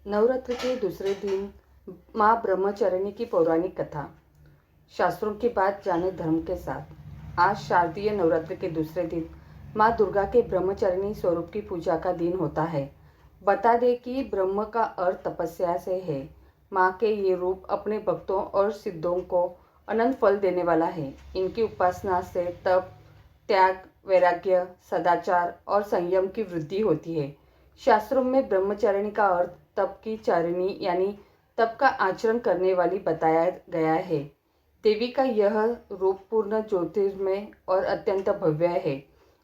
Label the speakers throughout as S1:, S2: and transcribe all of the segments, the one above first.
S1: नवरात्र के दूसरे दिन माँ ब्रह्मचारिणी की पौराणिक कथा। शास्त्रों की बात जाने धर्म के साथ। आज शारदीय नवरात्र के दूसरे दिन माँ दुर्गा के ब्रह्मचारिणी स्वरूप की पूजा का दिन होता है। बता दें कि ब्रह्म का अर्थ तपस्या से है। माँ के ये रूप अपने भक्तों और सिद्धों को अनंत फल देने वाला है। इनकी उपासना से तप, त्याग, वैराग्य, सदाचार और संयम की वृद्धि होती है। शास्त्रों में ब्रह्मचारिणी का अर्थ तप की चारिणी यानी तप का आचरण करने वाली बताया गया है। देवी का यह रूप पूर्ण ज्योतिर्मय और अत्यंत भव्य है।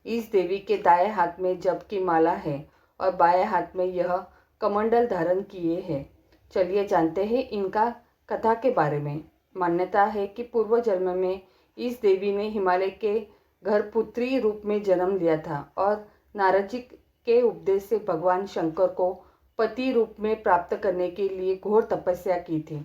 S1: इस देवी के दाएं हाथ में जप की माला है और बाएं हाथ में यह कमंडल धारण किए है। चलिए जानते हैं इनका कथा के बारे में। मान्यता है कि पूर्व जन्म में इस देवी ने हिमालय के घर पुत्री रूप में जन्म लिया था और नारद जी के उपदेश से भगवान शंकर को पति रूप में प्राप्त करने के लिए घोर तपस्या की थी।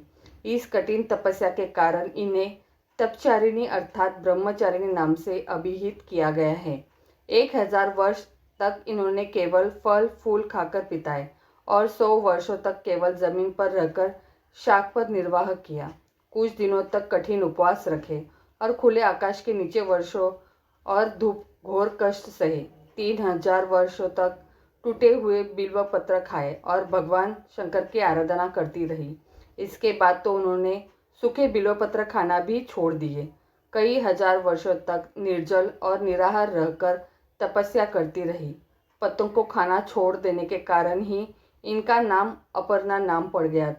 S1: इस कठिन तपस्या के कारण इन्हें तपचारिणी अर्थात ब्रह्मचारिणी नाम से अभिहित किया गया है। 1000 वर्ष तक इन्होंने केवल फल फूल खाकर बिताए और 100 वर्षों तक केवल जमीन पर रहकर शाक पर निर्वाह किया। कुछ दिनों तक कठिन उपवास रखे और खुले आकाश के नीचे वर्षों और धूप घोर कष्ट सहे। 3000 वर्षों तक टूटे हुए बिल्व पत्र खाए और भगवान शंकर की आराधना करती रही। इसके बाद तो उन्होंने सूखे बिल्व पत्र खाना भी छोड़ दिए। कई हजार वर्षों तक निर्जल और निराहार रहकर तपस्या करती रही। पत्तों को खाना छोड़ देने के कारण ही इनका नाम अपर्णा नाम पड़ गया।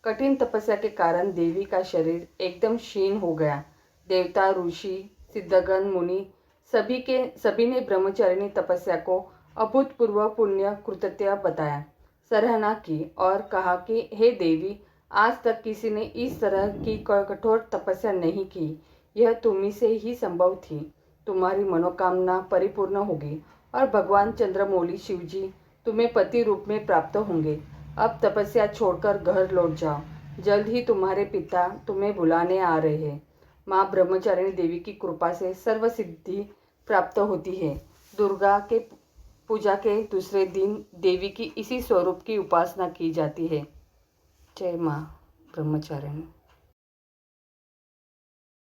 S1: कठिन तपस्या के कारण देवी का शरीर एकदम क्षीण हो गया। देवता, ऋषि, सिद्धगण, मुनि सभी ने ब्रह्मचारिणी तपस्या को अभूतपूर्व पुण्य कृत्य बताया, सराहना की और कहा कि हे देवी, आज तक किसी ने इस तरह की कठोर तपस्या नहीं की। यह तुम्ही से ही संभव थी। तुम्हारी मनोकामना परिपूर्ण होगी और भगवान चंद्रमौली शिवजी तुम्हें पति रूप में प्राप्त होंगे। अब तपस्या छोड़कर घर लौट जाओ। जल्द ही तुम्हारे पिता तुम्हें बुलाने आ रहे हैं। माँ ब्रह्मचारिणी देवी की कृपा से सर्व सिद्धि प्राप्त होती है। दुर्गा के पूजा के दूसरे दिन देवी की इसी स्वरूप की उपासना की जाती है। जय माँ ब्रह्मचारिणी।